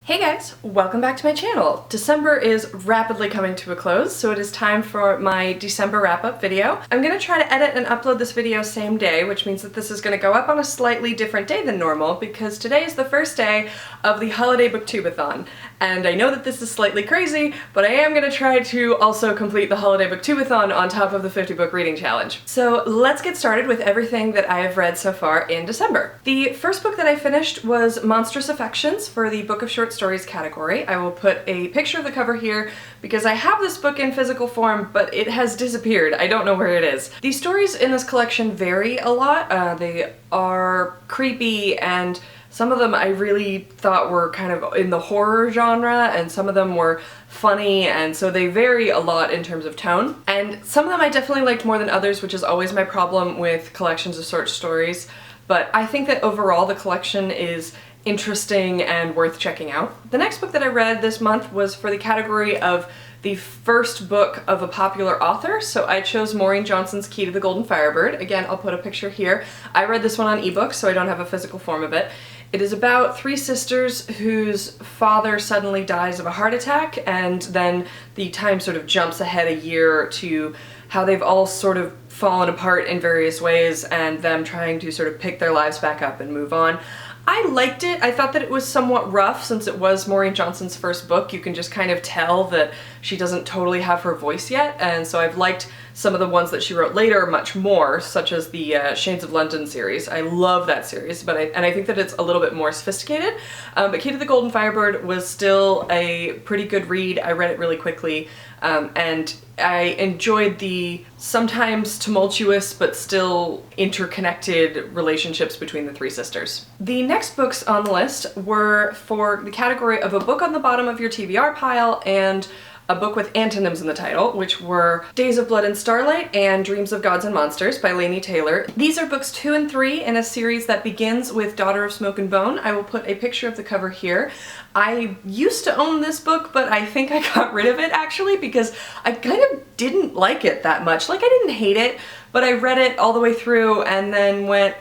Hey guys, welcome back to my channel. December is rapidly coming to a close, so it is time for my December wrap-up video. I'm gonna try to edit and upload this video same day, which means that this is gonna go up on a slightly different day than normal because today is the first day of the holiday BookTubeAthon. And I know that this is slightly crazy, but I am gonna try to also complete the holiday BookTubeAthon on top of the 50 book reading challenge. So let's get started with everything that I have read so far in December. The first book that I finished was Monstrous Affections for the Book of Short Stories category. I will put a picture of the cover here because I have this book in physical form, but it has disappeared. I don't know where it is. The stories in this collection vary a lot. They are creepy, and some of them I really thought were kind of in the horror genre, and some of them were funny, and so they vary a lot in terms of tone. And some of them I definitely liked more than others, which is always my problem with collections of short stories. But I think that overall the collection is interesting and worth checking out. The next book that I read this month was for the category of the first book of a popular author, so I chose Maureen Johnson's Key to the Golden Firebird. Again, I'll put a picture here. I read this one on ebook, so I don't have a physical form of it. It is about three sisters whose father suddenly dies of a heart attack, and then the time sort of jumps ahead a year to how they've all sort of fallen apart in various ways and them trying to sort of pick their lives back up and move on. I liked it. I thought that it was somewhat rough since it was Maureen Johnson's first book. You can just kind of tell that she doesn't totally have her voice yet, and so I've liked some of the ones that she wrote later much more, such as the Shades of London series. I love that series, but I think that it's a little bit more sophisticated. But Key to the Golden Firebird was still a pretty good read. I read it really quickly, and I enjoyed the sometimes tumultuous but still interconnected relationships between the three sisters. The next books on the list were for the category of a book on the bottom of your TBR pile and a book with antonyms in the title, which were Days of Blood and Starlight and Dreams of Gods and Monsters by Laini Taylor. These are books 2 and 3 in a series that begins with Daughter of Smoke and Bone. I will put a picture of the cover here. I used to own this book, but I think I got rid of it actually because I kind of didn't like it that much. Like, I didn't hate it, but I read it all the way through and then went,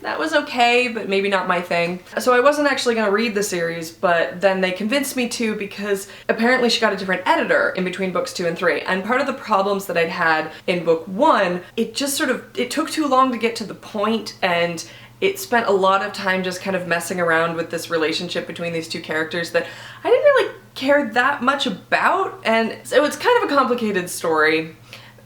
that was okay, but maybe not my thing. So I wasn't actually gonna read the series, but then they convinced me to because apparently she got a different editor in between books 2 and 3. And part of the problems that I'd had in book 1, it just sort of, it took too long to get to the point, and it spent a lot of time just kind of messing around with this relationship between these two characters that I didn't really care that much about, and so it's kind of a complicated story.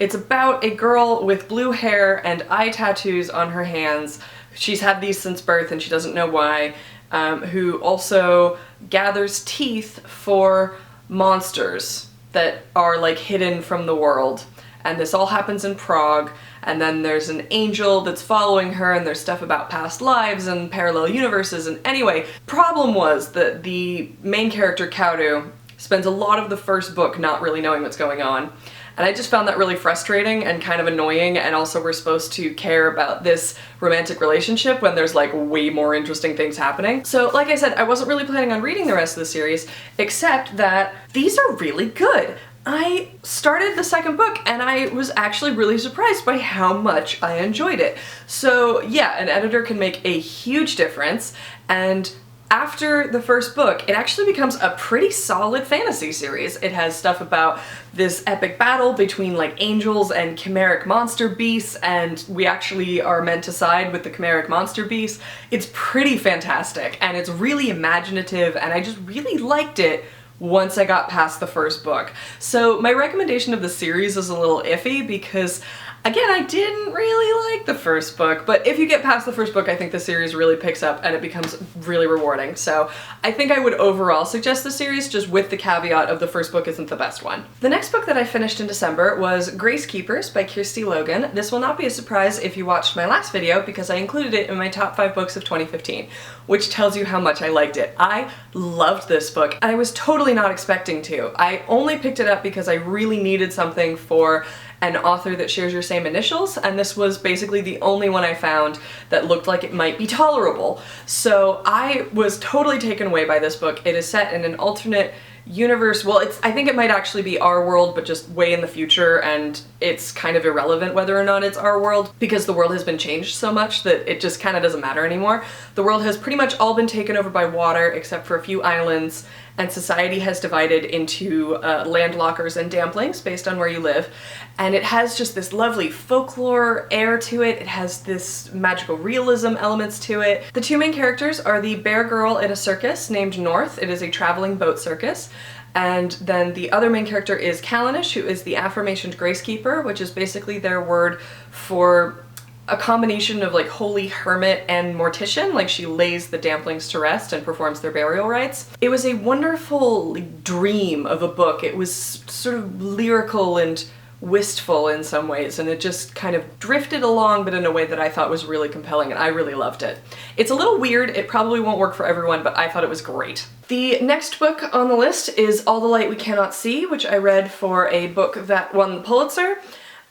It's about a girl with blue hair and eye tattoos on her hands. She's had these since birth and she doesn't know why, who also gathers teeth for monsters that are like hidden from the world. And this all happens in Prague, and then there's an angel that's following her, and there's stuff about past lives and parallel universes, and anyway, problem was that the main character, Kaudu, spends a lot of the first book not really knowing what's going on. And I just found that really frustrating and kind of annoying, and also we're supposed to care about this romantic relationship when there's like way more interesting things happening. So like I said, I wasn't really planning on reading the rest of the series, except that these are really good. I started the second book and I was actually really surprised by how much I enjoyed it. So yeah, an editor can make a huge difference, and after the first book, it actually becomes a pretty solid fantasy series. It has stuff about this epic battle between like angels and chimeric monster beasts, and we actually are meant to side with the chimeric monster beasts. It's pretty fantastic, and it's really imaginative, and I just really liked it once I got past the first book. So my recommendation of the series is a little iffy because, again, I didn't really like the first book, but if you get past the first book, I think the series really picks up and it becomes really rewarding. So I think I would overall suggest the series, just with the caveat of the first book isn't the best one. The next book that I finished in December was Grace Keepers by Kirsty Logan. This will not be a surprise if you watched my last video because I included it in my top 5 books of 2015, which tells you how much I liked it. I loved this book, and I was totally not expecting to. I only picked it up because I really needed something for an author that shares your same initials, and this was basically the only one I found that looked like it might be tolerable. So I was totally taken away by this book. It is set in an alternate universe. Well, I think it might actually be our world, but just way in the future, and it's kind of irrelevant whether or not it's our world because the world has been changed so much that it just kind of doesn't matter anymore. The world has pretty much all been taken over by water except for a few islands, and society has divided into landlockers and damplings based on where you live. And it has just this lovely folklore air to it. It has this magical realism elements to it. The two main characters are the bear girl in a circus named North. It is a traveling boat circus. And then the other main character is Callanish, who is the aforementioned Gracekeeper, which is basically their word for a combination of like holy hermit and mortician. Like, she lays the damplings to rest and performs their burial rites. It was a wonderful dream of a book. It was sort of lyrical and wistful in some ways, and it just kind of drifted along, but in a way that I thought was really compelling, and I really loved it. It's a little weird, it probably won't work for everyone, but I thought it was great. The next book on the list is All the Light We Cannot See, which I read for a book that won the Pulitzer.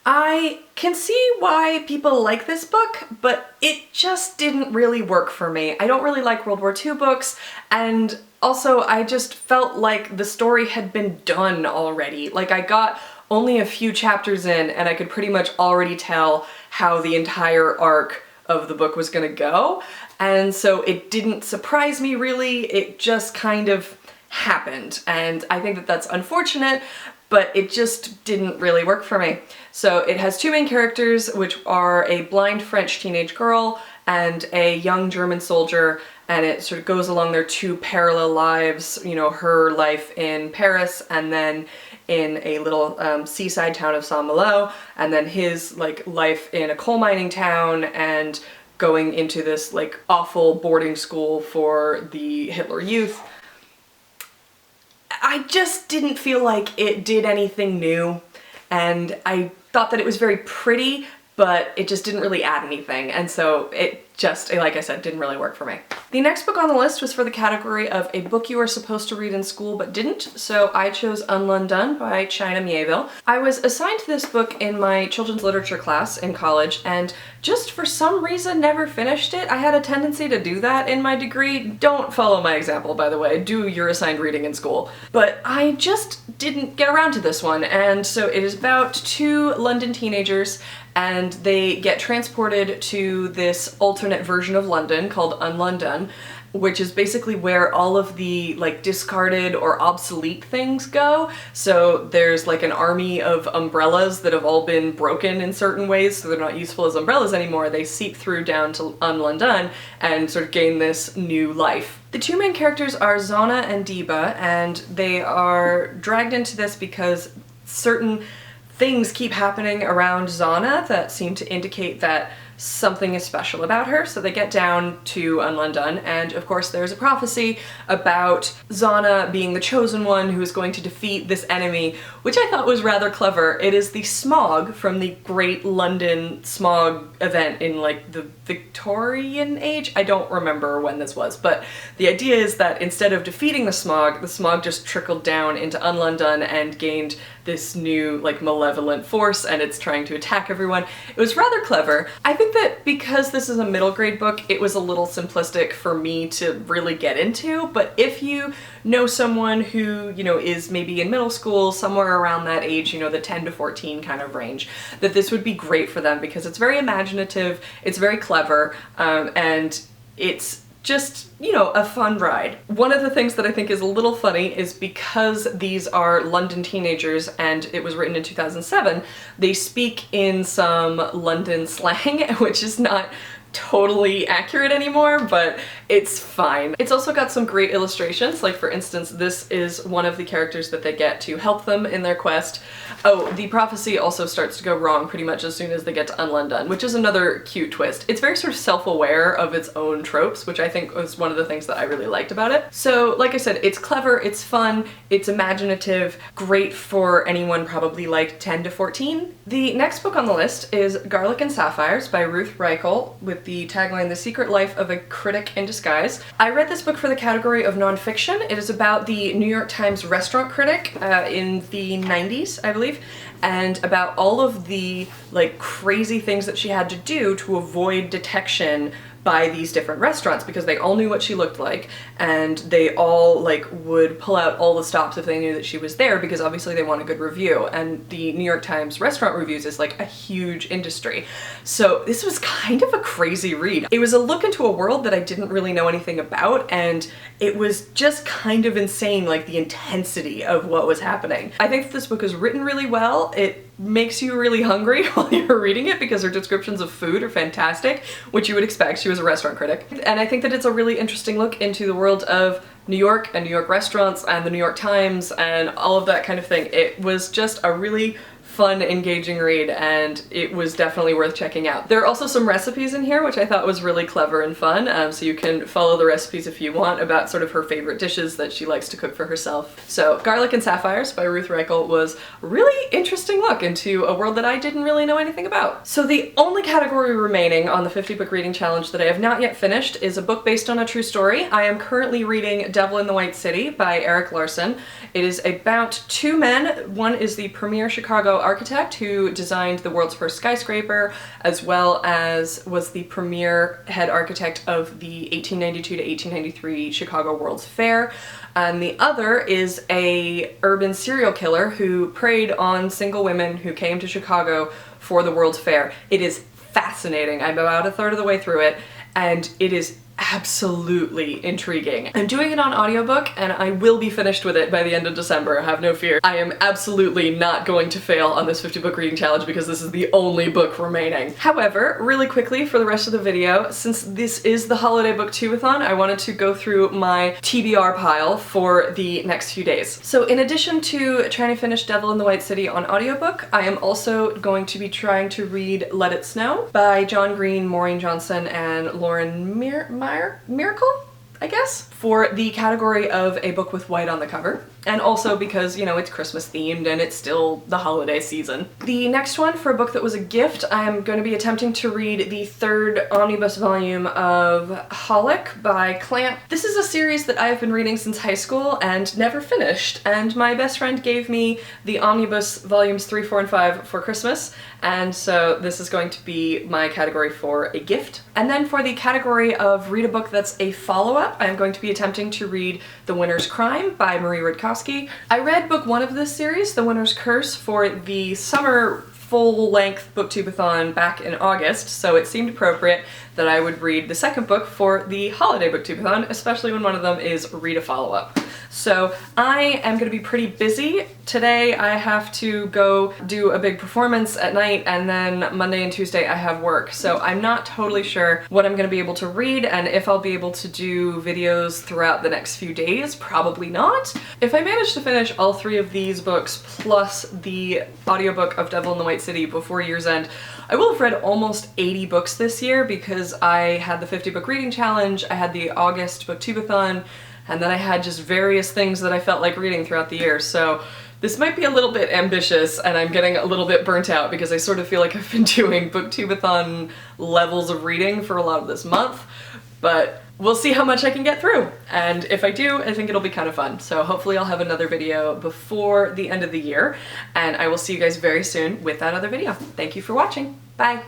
I can see why people like this book, but it just didn't really work for me. I don't really like World War II books, and also I just felt like the story had been done already. Like, I got only a few chapters in and I could pretty much already tell how the entire arc of the book was gonna go, and so it didn't surprise me really. It just kind of happened, and I think that that's unfortunate, but it just didn't really work for me. So it has two main characters, which are a blind French teenage girl and a young German soldier, and it sort of goes along their two parallel lives, you know, her life in Paris and then in a little seaside town of Saint-Malo, and then his like life in a coal mining town and going into this like awful boarding school for the Hitler Youth. I just didn't feel like it did anything new, and I thought that it was very pretty, but it just didn't really add anything, and so it just, like I said, didn't really work for me. The next book on the list was for the category of a book you were supposed to read in school but didn't, so I chose Undone by China Mieville. I was assigned to this book in my children's literature class in college, and just for some reason never finished it. I had a tendency to do that in my degree. Don't follow my example, by the way. Do your assigned reading in school. But I just didn't get around to this one, and so it is about two London teenagers, and they get transported to this alternate version of London called Undone, which is basically where all of the like discarded or obsolete things go. So there's like an army of umbrellas that have all been broken in certain ways, so they're not useful as umbrellas anymore. They seep through down to Undone and sort of gain this new life. The two main characters are Zana and Diba, and they are dragged into this because certain things keep happening around Zana that seem to indicate that something is special about her. So they get down to Undone, and of course there's a prophecy about Zana being the chosen one who is going to defeat this enemy, which I thought was rather clever. It is the smog from the Great London Smog event in like the Victorian age. I don't remember when this was, but the idea is that instead of defeating the smog just trickled down into Undone and gained this new like malevolent force, and it's trying to attack everyone. It was rather clever. I think that because this is a middle grade book, it was a little simplistic for me to really get into, but if you know someone who, you know, is maybe in middle school, somewhere around that age, you know, the 10 to 14 kind of range, that this would be great for them because it's very imaginative, it's very clever, and it's just, you know, a fun ride. One of the things that I think is a little funny is because these are London teenagers and it was written in 2007, they speak in some London slang, which is not totally accurate anymore, but it's fine. It's also got some great illustrations, like for instance, this is one of the characters that they get to help them in their quest. Oh, the prophecy also starts to go wrong pretty much as soon as they get to Undone, which is another cute twist. It's very sort of self-aware of its own tropes, which I think was one of the things that I really liked about it. So, like I said, it's clever, it's fun, it's imaginative, great for anyone probably like 10 to 14. The next book on the list is Garlic and Sapphires by Ruth Reichel, with the tagline, The Secret Life of a Critic in Disguise. I read this book for the category of nonfiction. It is about the New York Times restaurant critic in the 90s, I believe, and about all of the like crazy things that she had to do to avoid detection by these different restaurants because they all knew what she looked like, and they all like would pull out all the stops if they knew that she was there because obviously they want a good review, and the New York Times restaurant reviews is like a huge industry. So this was kind of a crazy read. It was a look into a world that I didn't really know anything about, and it was just kind of insane, like the intensity of what was happening. I think this book is written really well. It makes you really hungry while you're reading it because her descriptions of food are fantastic, which you would expect. She was a restaurant critic. And I think that it's a really interesting look into the world of New York and New York restaurants and the New York Times and all of that kind of thing. It was just a really fun, engaging read, and it was definitely worth checking out. There are also some recipes in here, which I thought was really clever and fun, so you can follow the recipes if you want about sort of her favorite dishes that she likes to cook for herself. So Garlic and Sapphires by Ruth Reichl was a really interesting look into a world that I didn't really know anything about. So the only category remaining on the 50 book reading challenge that I have not yet finished is a book based on a true story. I am currently reading Devil in the White City by Eric Larson. It is about two men. One is the premier Chicago architect who designed the world's first skyscraper, as well as was the premier head architect of the 1892 to 1893 Chicago World's Fair. And the other is a urban serial killer who preyed on single women who came to Chicago for the World's Fair. It is fascinating. I'm about a third of the way through it, and it is absolutely intriguing. I'm doing it on audiobook, and I will be finished with it by the end of December, have no fear. I am absolutely not going to fail on this 50 book reading challenge because this is the only book remaining. However, really quickly for the rest of the video, since this is the holiday BookTubeAthon, I wanted to go through my TBR pile for the next few days. So in addition to trying to finish Devil in the White City on audiobook, I am also going to be trying to read Let It Snow by John Green, Maureen Johnson, and Lauren Miracle, I guess, for the category of a book with white on the cover. And also because, you know, it's Christmas themed and it's still the holiday season. The next one, for a book that was a gift, I'm going to be attempting to read the third omnibus volume of Holic by Clamp. This is a series that I have been reading since high school and never finished, and my best friend gave me the omnibus volumes 3, 4, and 5 for Christmas, and so this is going to be my category for a gift. And then for the category of read a book that's a follow-up, I'm going to be attempting to read The Winter's Crime by Marie Rudkowski. I read book 1 of this series, The Winter's Curse, for the summer full-length BookTubeAthon back in August, so it seemed appropriate that I would read the second book for the holiday BookTubeAthon, especially when one of them is read a follow-up. So I am going to be pretty busy. Today I have to go do a big performance at night, and then Monday and Tuesday I have work, so I'm not totally sure what I'm going to be able to read and if I'll be able to do videos throughout the next few days. Probably not. If I manage to finish all 3 of these books plus the audiobook of Devil in the White City before year's end, I will have read almost 80 books this year because I had the 50 book reading challenge, I had the August BookTubeAthon, and then I had just various things that I felt like reading throughout the year. So this might be a little bit ambitious, and I'm getting a little bit burnt out because I sort of feel like I've been doing BookTubeAthon levels of reading for a lot of this month, but we'll see how much I can get through. And if I do, I think it'll be kind of fun. So hopefully I'll have another video before the end of the year, and I will see you guys very soon with that other video. Thank you for watching. Bye!